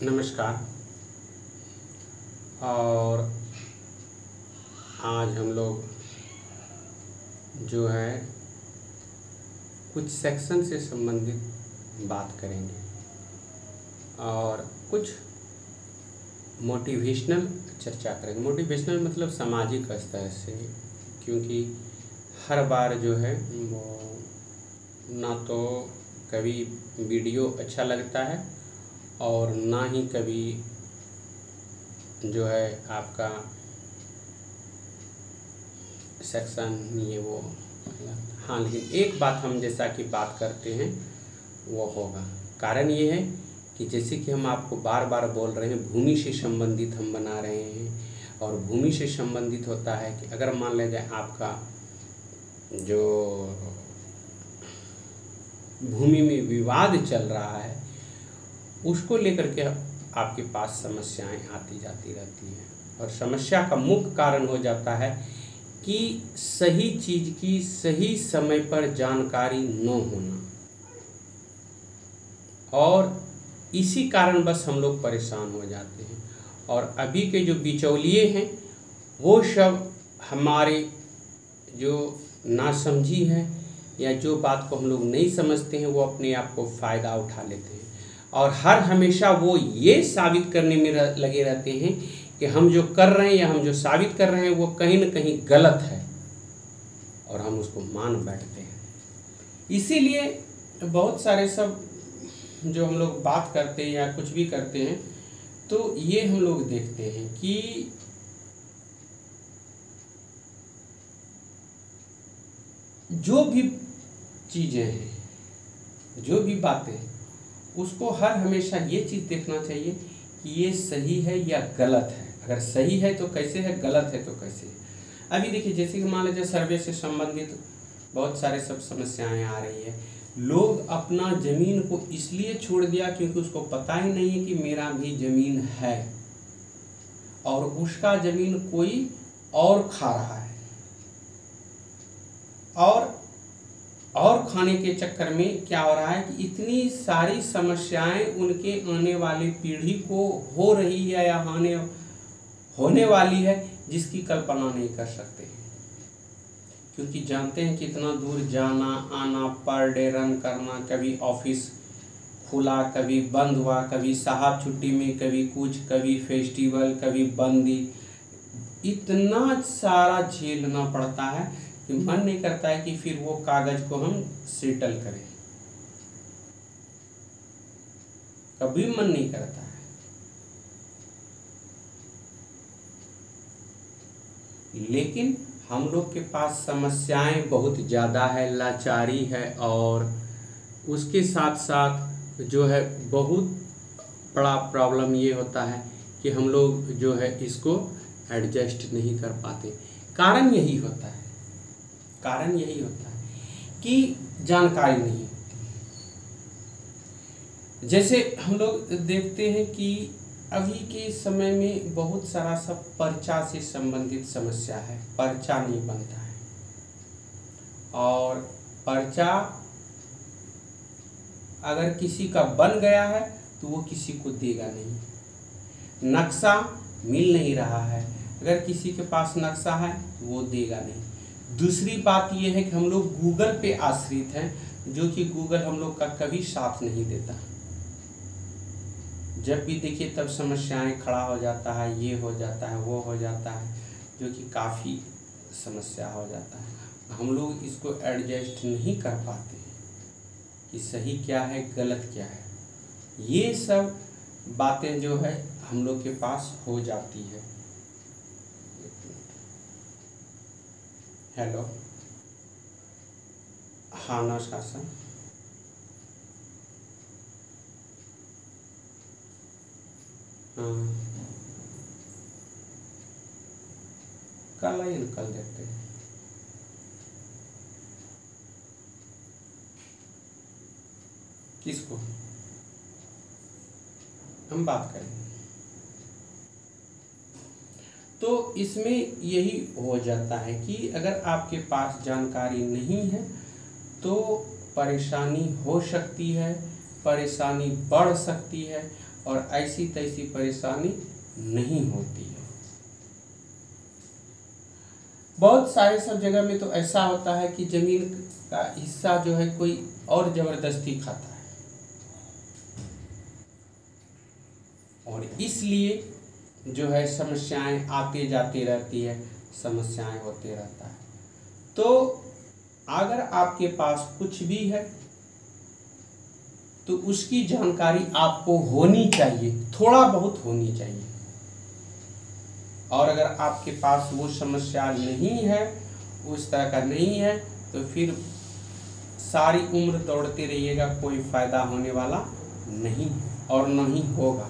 नमस्कार। और आज हम लोग जो है कुछ सेक्शन से संबंधित बात करेंगे और कुछ मोटिवेशनल चर्चा करेंगे। मोटिवेशनल मतलब सामाजिक स्तर से, क्योंकि हर बार जो है वो ना तो कभी वीडियो अच्छा लगता है और ना ही कभी जो है आपका सेक्शन ये वो। हाँ, लेकिन एक बात हम जैसा कि बात करते हैं वो होगा। कारण ये है कि जैसे कि हम आपको बार बार बोल रहे हैं, भूमि से संबंधित हम बना रहे हैं। और भूमि से संबंधित होता है कि अगर मान लिया जाए आपका जो भूमि में विवाद चल रहा है, उसको लेकर के आपके पास समस्याएं आती जाती रहती हैं। और समस्या का मुख्य कारण हो जाता है कि सही चीज़ की सही समय पर जानकारी न होना, और इसी कारण बस हम लोग परेशान हो जाते हैं। और अभी के जो बिचौलिए हैं वो सब हमारे जो नासमझी है या जो बात को हम लोग नहीं समझते हैं, वो अपने आप को फ़ायदा उठा लेते हैं और हर हमेशा वो ये साबित करने में लगे रहते हैं कि हम जो कर रहे हैं या हम जो साबित कर रहे हैं वो कहीं न कहीं गलत है, और हम उसको मान बैठते हैं। इसीलिए बहुत सारे सब जो हम लोग बात करते हैं या कुछ भी करते हैं, तो ये हम लोग देखते हैं कि जो भी चीज़ें हैं, जो भी बातें हैं, उसको हर हमेशा ये चीज़ देखना चाहिए कि ये सही है या गलत है। अगर सही है तो कैसे है, गलत है तो कैसे है। अभी देखिए, जैसे कि मान लीजिए सर्वे से संबंधित बहुत सारे सब समस्याएं आ रही है। लोग अपना ज़मीन को इसलिए छोड़ दिया क्योंकि उसको पता ही नहीं है कि मेरा भी ज़मीन है और उसका ज़मीन कोई और खा रहा है, और खाने के चक्कर में क्या हो रहा है कि इतनी सारी समस्याएं उनके आने वाली पीढ़ी को हो रही है या होने वाली है, जिसकी कल्पना नहीं कर सकते। क्योंकि जानते हैं कि इतना दूर जाना आना, पर डे रन करना, कभी ऑफिस खुला कभी बंद हुआ, कभी साहब छुट्टी में, कभी कुछ, कभी फेस्टिवल, कभी बंदी, इतना सारा झेलना पड़ता है कि मन नहीं करता है कि फिर वो कागज को हम सेटल करें। कभी मन नहीं करता है। लेकिन हम लोग के पास समस्याएं बहुत ज़्यादा है, लाचारी है, और उसके साथ साथ जो है बहुत बड़ा प्रॉब्लम ये होता है कि हम लोग जो है इसको एडजस्ट नहीं कर पाते। कारण यही होता है कि जानकारी नहीं होती। जैसे हम लोग देखते हैं कि अभी के समय में बहुत सारा सब पर्चा से संबंधित समस्या है। पर्चा नहीं बनता है, और पर्चा अगर किसी का बन गया है तो वो किसी को देगा नहीं। नक्शा मिल नहीं रहा है, अगर किसी के पास नक्शा है तो वो देगा नहीं। दूसरी बात ये है कि हम लोग गूगल पे आश्रित हैं, जो कि गूगल हम लोग का कभी साथ नहीं देता। जब भी देखिए तब समस्याएं खड़ा हो जाता है, ये हो जाता है, वो हो जाता है, जो कि काफ़ी समस्या हो जाता है। हम लोग इसको एडजस्ट नहीं कर पाते हैं कि सही क्या है, गलत क्या है। ये सब बातें जो है हम लोग के पास हो जाती है। हेलो, हाँ नमस्कार सर। हाँ, कल आइए, कल देखते हैं। किसको हम बात करेंगे, तो इसमें यही हो जाता है कि अगर आपके पास जानकारी नहीं है तो परेशानी हो सकती है, परेशानी बढ़ सकती है, और ऐसी तैसी परेशानी नहीं होती है। बहुत सारे सब जगह में तो ऐसा होता है कि जमीन का हिस्सा जो है कोई और जबरदस्ती खाता है, और इसलिए जो है समस्याएं आते जाती रहती है, समस्याएं होते रहता है। तो अगर आपके पास कुछ भी है तो उसकी जानकारी आपको होनी चाहिए, थोड़ा बहुत होनी चाहिए। और अगर आपके पास वो समस्या नहीं है, उस तरह का नहीं है, तो फिर सारी उम्र दौड़ते रहिएगा, कोई फायदा होने वाला नहीं और नहीं होगा।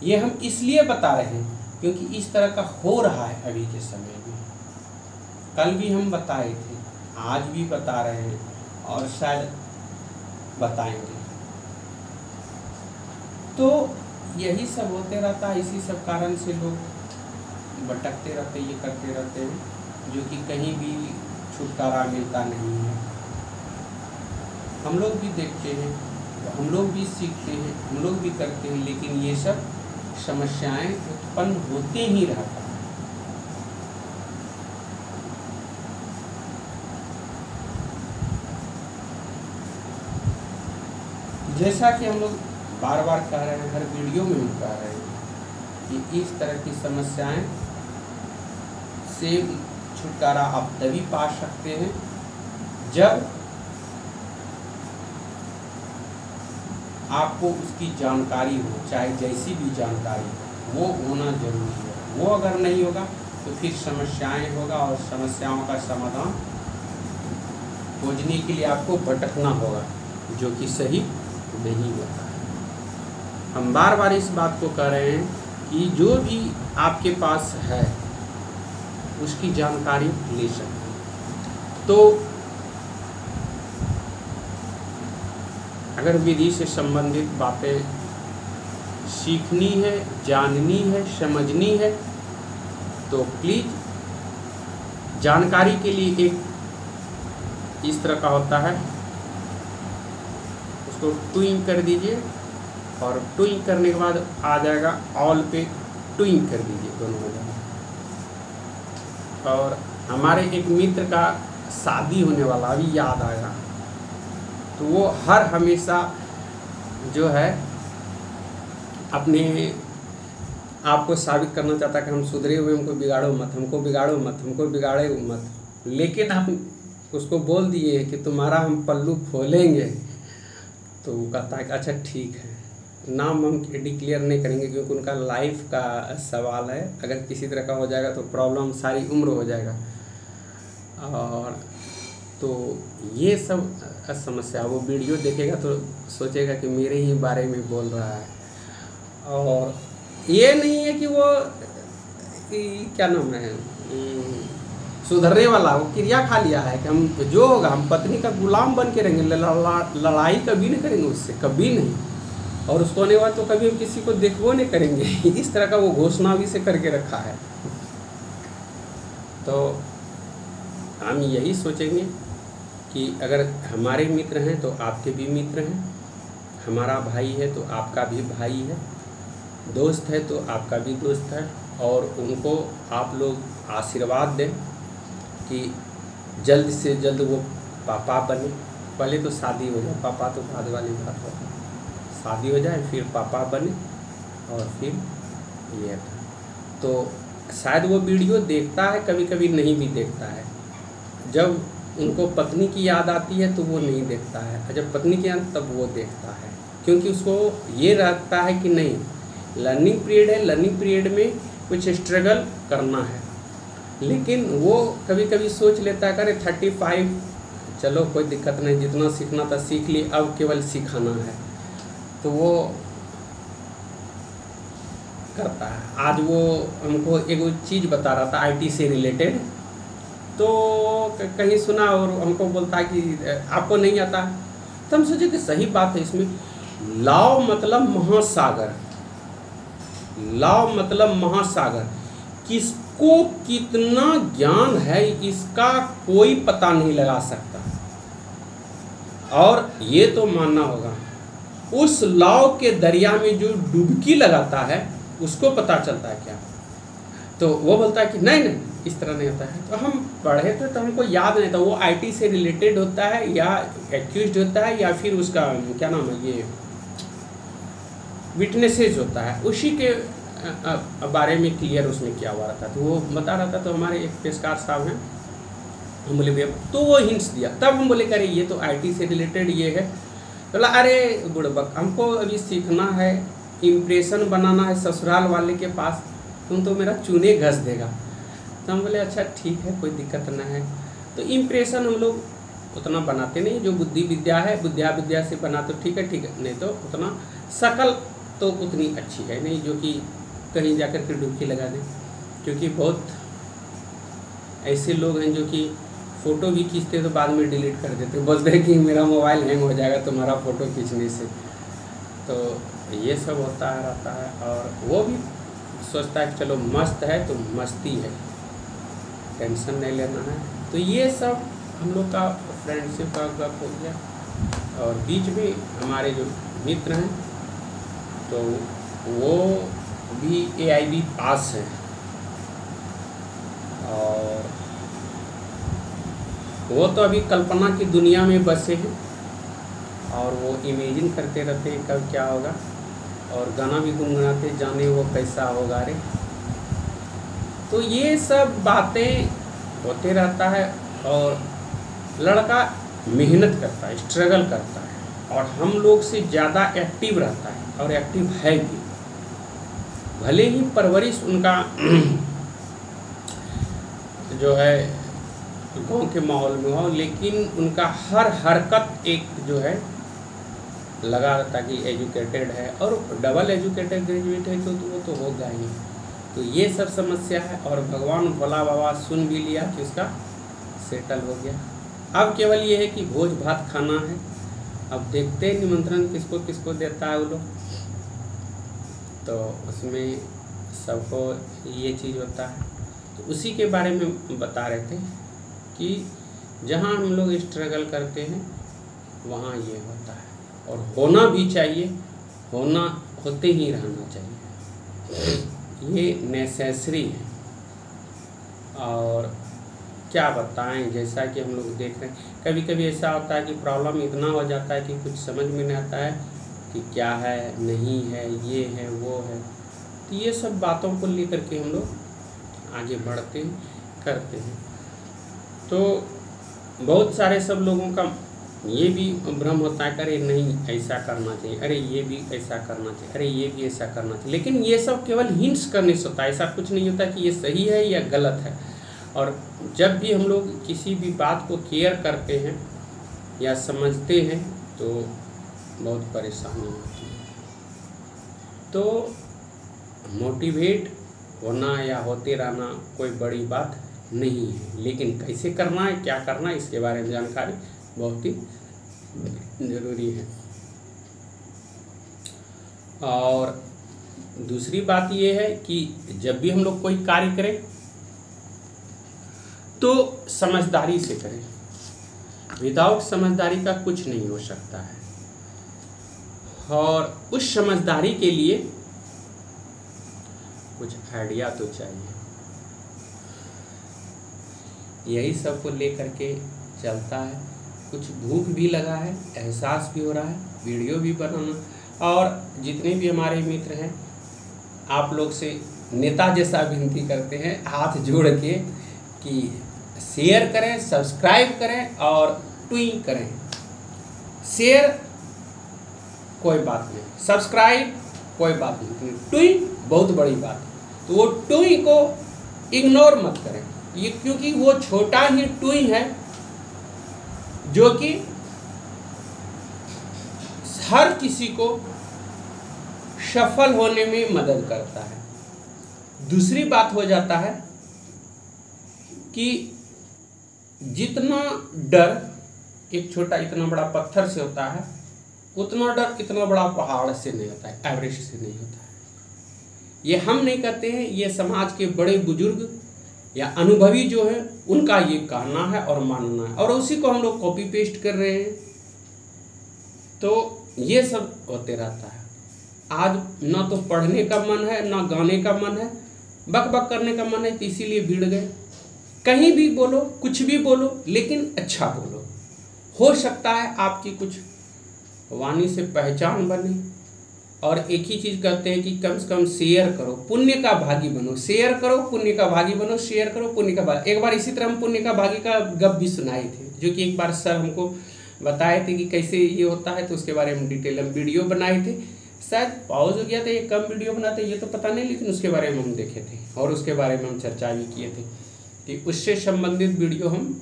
ये हम इसलिए बता रहे हैं क्योंकि इस तरह का हो रहा है अभी के समय में। कल भी हम बताए थे, आज भी बता रहे हैं और शायद बताएंगे। तो यही सब होते रहता है, इसी सब कारण से लोग भटकते रहते, ये करते रहते हैं, जो कि कहीं भी छुटकारा मिलता नहीं है। हम लोग भी देखते हैं, हम लोग भी सीखते हैं, हम लोग भी करते हैं, लेकिन ये सब समस्याएं उत्पन्न होते ही रहता है। जैसा कि हम लोग बार बार कह रहे हैं, हर वीडियो में हम कह रहे हैं कि इस तरह की समस्याएं से छुटकारा आप तभी पा सकते हैं जब आपको उसकी जानकारी हो, चाहे जैसी भी जानकारी हो, वो होना जरूरी है। वो अगर नहीं होगा तो फिर समस्याएं होगा और समस्याओं का समाधान खोजने के लिए आपको भटकना होगा, जो कि सही नहीं होता है। हम बार बार इस बात को कह रहे हैं कि जो भी आपके पास है उसकी जानकारी ले सकते हैं। तो अगर विधि से संबंधित बातें सीखनी है, जाननी है, समझनी है, तो प्लीज़ जानकारी के लिए एक इस तरह का होता है, उसको ट्विंग कर दीजिए और ट्विंग करने के बाद आ जाएगा ऑल पे ट्विंग कर दीजिए, दोनों हो जाएगा। और हमारे एक मित्र का शादी होने वाला, अभी याद आया, तो वो हर हमेशा जो है अपने आपको साबित करना चाहता है कि हम सुधरे हुए, हमको बिगाड़ो मत, हमको बिगाड़ो मत, हमको बिगाड़े मत। लेकिन हम उसको बोल दिए कि तुम्हारा हम पल्लू खोलेंगे, तो वो कहता है कि अच्छा ठीक है। नाम हम डिक्लेयर नहीं करेंगे क्योंकि उनका लाइफ का सवाल है, अगर किसी तरह का हो जाएगा तो प्रॉब्लम सारी उम्र हो जाएगा। और तो ये सब समस्या, वो वीडियो देखेगा तो सोचेगा कि मेरे ही बारे में बोल रहा है। और ये नहीं है कि वो क्या नाम है सुधरने वाला, वो क्रिया खा लिया है कि हम जो होगा हम पत्नी का गुलाम बन के रहेंगे, लड़ाई कभी नहीं करेंगे उससे, कभी नहीं, और उसको होने बाद तो कभी हम किसी को देखो नहीं करेंगे। इस तरह का वो घोषणा भी से करके रखा है। तो हम यही सोचेंगे कि अगर हमारे मित्र हैं तो आपके भी मित्र हैं, हमारा भाई है तो आपका भी भाई है, दोस्त है तो आपका भी दोस्त है, और उनको आप लोग आशीर्वाद दें कि जल्द से जल्द वो पापा बने। पहले तो शादी हो जाए, पापा तो बाद वाली बात हो, शादी हो जाए फिर पापा बने, और फिर ये तो शायद वो वीडियो देखता है, कभी कभी नहीं भी देखता है। जब उनको पत्नी की याद आती है तो वो नहीं देखता है, जब पत्नी की याद तब वो देखता है, क्योंकि उसको ये रहता है कि नहीं लर्निंग पीरियड है, लर्निंग पीरियड में कुछ स्ट्रगल करना है। लेकिन वो कभी कभी सोच लेता है करे 35 चलो कोई दिक्कत नहीं, जितना सीखना था सीख ली, अब केवल सिखाना है, तो वो करता है। आज वो हमको एक चीज़ बता रहा था IT से रिलेटेड, तो कहीं सुना और हमको बोलता है कि आपको नहीं आता, तो हम सोचे कि सही बात है। इसमें लाव मतलब महासागर, लाव मतलब महासागर, किसको कितना ज्ञान है इसका कोई पता नहीं लगा सकता। और ये तो मानना होगा उस लाव के दरिया में जो डुबकी लगाता है उसको पता चलता है क्या। तो वो बोलता है कि नहीं नहीं इस तरह नहीं होता है। तो हम पढ़े थे तो हमको याद नहीं था वो आईटी से रिलेटेड होता है या एक्यूज्ड होता है या फिर उसका क्या नाम है ये विटनेसेस होता है, उसी के बारे में क्लियर उसमें क्या हुआ रहता। तो वो बता रहा था। तो हमारे एक पेशकार साहब हैं, हम बोले भैया, तो वो हिंट्स दिया। तब हम बोले अरे ये तो आईटी से रिलेटेड ये है। तो बोला अरे बुड़बक हमको अभी सीखना है, इम्प्रेशन बनाना है ससुराल वाले के पास, तुम तो मेरा चूने घस देगा। तो हम बोले अच्छा ठीक है कोई दिक्कत ना है। तो इम्प्रेशन हम लोग उतना बनाते नहीं, जो बुद्धि विद्या है विद्या से बना तो ठीक है नहीं तो उतना शकल तो उतनी अच्छी है नहीं जो कि कहीं जाकर के डुबकी लगा दें। क्योंकि बहुत ऐसे लोग हैं जो कि फ़ोटो भी खींचते तो बाद में डिलीट कर देते, बोलते हैं कि मेरा मोबाइल हैंग हो जाएगा तुम्हारा फ़ोटो खींचने से। तो ये सब होता रहता है। और वो भी सोचता है कि चलो मस्त है तो मस्ती है, टेंशन नहीं लेना है। तो ये सब हम लोग का फ्रेंडशिप का गप हो गया। और बीच में हमारे जो मित्र हैं तो वो भी AIB पास है और वो तो अभी कल्पना की दुनिया में बसे हैं और वो इमेजिन करते रहते हैं कब क्या होगा, और गाना भी गुनगुनाते जाने वो कैसा होगा रे। तो ये सब बातें होते रहता है और लड़का मेहनत करता है, स्ट्रगल करता है और हम लोग से ज़्यादा एक्टिव रहता है और एक्टिव है भी। भले ही परवरिश उनका जो है गाँव के माहौल में हो, लेकिन उनका हर हरकत एक जो है लगा रहता कि एजुकेटेड है और डबल एजुकेटेड ग्रेजुएट है तो वो तो होगा ही। तो ये सब समस्या है और भगवान भोला बाबा सुन भी लिया कि उसका सेटल हो गया। अब केवल ये है कि भोज भात खाना है। अब देखते हैं निमंत्रण किसको किसको देता है वो लोग। तो उसमें सबको ये चीज़ होता है। तो उसी के बारे में बता रहे थे कि जहाँ हम लोग स्ट्रगल करते हैं वहाँ ये होता है और होना भी चाहिए, होते ही रहना चाहिए, ये नेसेसरी है। और क्या बताएं, जैसा कि हम लोग देख रहे हैं कभी कभी ऐसा होता है कि प्रॉब्लम इतना हो जाता है कि कुछ समझ में नहीं आता है कि क्या है नहीं है, ये है वो है। तो ये सब बातों को लेकर के हम लोग आगे बढ़ते हैं, करते हैं। तो बहुत सारे सब लोगों का ये भी भ्रम होता है कि अरे नहीं ऐसा करना चाहिए, अरे ये भी ऐसा करना चाहिए, अरे ये भी ऐसा करना चाहिए। लेकिन ये सब केवल हिंट्स करने से होता है, ऐसा कुछ नहीं होता कि ये सही है या गलत है। और जब भी हम लोग किसी भी बात को केयर करते हैं या समझते हैं तो बहुत परेशानी होती है। तो मोटिवेट होना या होते रहना कोई बड़ी बात नहीं है, लेकिन कैसे करना है, क्या करना है, इसके बारे में जानकारी बहुत ही ज़रूरी है। और दूसरी बात ये है कि जब भी हम लोग कोई कार्य करें तो समझदारी से करें। विदाउट समझदारी का कुछ नहीं हो सकता है। और उस समझदारी के लिए कुछ आइडिया तो चाहिए। यही सब को लेकर के चलता है। कुछ भूख भी लगा है, एहसास भी हो रहा है, वीडियो भी बनाना। और जितने भी हमारे मित्र हैं आप लोग से नेता जैसा विनती करते हैं हाथ जोड़ के कि शेयर करें, सब्सक्राइब करें और ट्वीट करें। शेयर कोई बात नहीं, सब्सक्राइब कोई बात नहीं, ट्वीट बहुत बड़ी बात है। तो वो ट्वीट को इग्नोर मत करें, ये क्योंकि वो छोटा ही ट्वीट है जो कि हर किसी को सफल होने में मदद करता है। दूसरी बात हो जाता है कि जितना डर एक छोटा इतना बड़ा पत्थर से होता है, उतना डर इतना बड़ा पहाड़ से नहीं होता है, एवरेस्ट से नहीं होता है। ये हम नहीं कहते हैं, ये समाज के बड़े बुजुर्ग या अनुभवी जो है उनका ये कहना है और मानना है, और उसी को हम लोग कॉपी पेस्ट कर रहे हैं। तो ये सब होते रहता है। आज ना तो पढ़ने का मन है, ना गाने का मन है, बक बक करने का मन है, तो इसीलिए भीड़ गए। कहीं भी बोलो, कुछ भी बोलो, लेकिन अच्छा बोलो। हो सकता है आपकी कुछ वाणी से पहचान बने। और एक ही चीज़ कहते हैं कि कम से कम शेयर करो, पुण्य का भागी बनो। शेयर करो, पुण्य का भागी बनो। शेयर करो, पुण्य का भागी। एक बार इसी तरह हम पुण्य का भागी का गप भी सुनाए थे, जो कि एक बार सर हमको बताए थे कि कैसे ये होता है, तो उसके बारे में डिटेल हम वीडियो बनाए थे। शायद पॉज हो गया था, ये कम वीडियो बनाते ये तो पता नहीं, लेकिन उसके बारे में हम देखे थे और उसके बारे में हम चर्चा भी किए थे कि उससे संबंधित वीडियो हम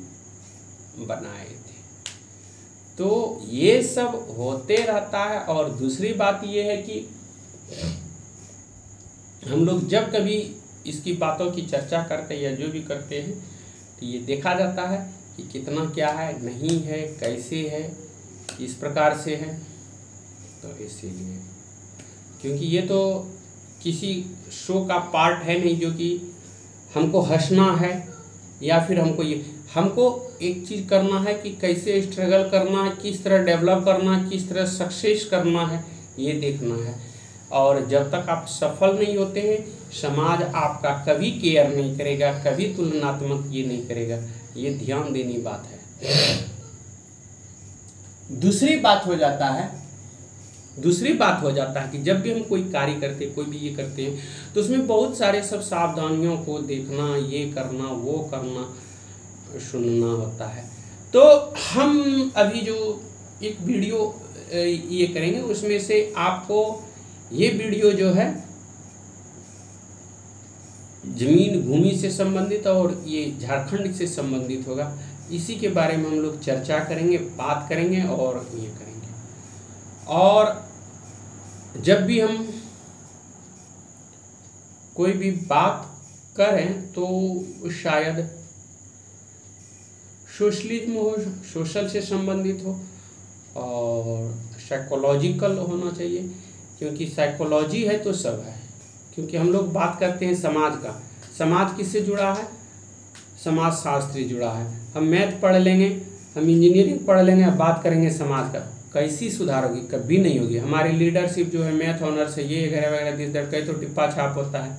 बनाए थे। तो ये सब होते रहता है। और दूसरी बात ये है कि हम लोग जब कभी इसकी बातों की चर्चा करते हैं या जो भी करते हैं, तो ये देखा जाता है कि कितना क्या है, नहीं है, कैसे है, किस प्रकार से है। तो इसीलिए, क्योंकि ये तो किसी शो का पार्ट है नहीं जो कि हमको हंसना है या फिर हमको एक चीज़ करना है कि कैसे स्ट्रगल करना है, किस तरह डेवलप करना है, किस तरह सक्सेस करना है, ये देखना है। और जब तक आप सफल नहीं होते हैं, समाज आपका कभी केयर नहीं करेगा, कभी तुलनात्मक ये नहीं करेगा। ये ध्यान देनी बात है। दूसरी बात हो जाता है कि जब भी हम कोई कार्य करते हैं, कोई भी ये करते हैं, तो उसमें बहुत सारे सब सावधानियों को देखना, ये करना, वो करना, सुनना होता है। तो हम अभी जो एक वीडियो ये करेंगे, उसमें से आपको ये वीडियो जो है जमीन भूमि से संबंधित और ये झारखंड से संबंधित होगा। इसी के बारे में हम लोग चर्चा करेंगे, बात करेंगे और ये करेंगे। और जब भी हम कोई भी बात करें तो शायद सोशलिज्म हो, सोशल से संबंधित हो और साइकोलॉजिकल होना चाहिए, क्योंकि साइकोलॉजी है तो सब है। क्योंकि हम लोग बात करते हैं समाज का, समाज किससे जुड़ा है, समाज शास्त्री जुड़ा है। हम मैथ पढ़ लेंगे, हम इंजीनियरिंग पढ़ लेंगे, अब बात करेंगे समाज का, कैसी सुधार होगी? कभी नहीं होगी। हमारी लीडरशिप जो है मैथ ऑनर्स है, ये वगैरह वगैरह दिस दैट, कई तो टिप्पा छाप होता है।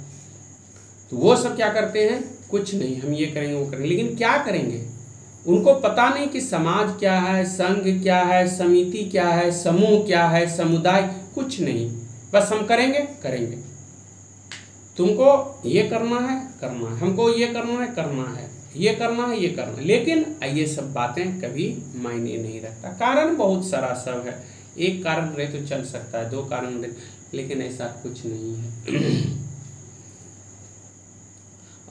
तो वो सब क्या करते हैं? कुछ नहीं, हम ये करेंगे वो करेंगे, लेकिन क्या करेंगे? उनको पता नहीं कि समाज क्या है, संघ क्या है, समिति क्या है, समूह क्या है, समुदाय, कुछ नहीं। बस हम करेंगे, तुमको ये करना है, हमको ये करना है, ये करना है, ये करना है। लेकिन ये सब बातें कभी मायने नहीं रखता। कारण बहुत सारा सब है। एक कारण रहे तो चल सकता है, दो कारण रहे, लेकिन ऐसा कुछ नहीं है।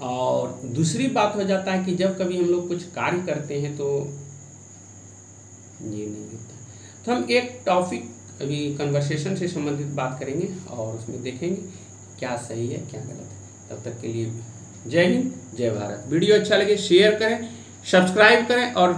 और दूसरी बात हो जाता है कि जब कभी हम लोग कुछ कार्य करते हैं तो ये नहीं होता। तो हम एक टॉपिक अभी कन्वर्सेशन से संबंधित बात करेंगे और उसमें देखेंगे क्या सही है क्या गलत है। तब तक के लिए जय हिंद, जय भारत। वीडियो अच्छा लगे शेयर करें, सब्सक्राइब करें और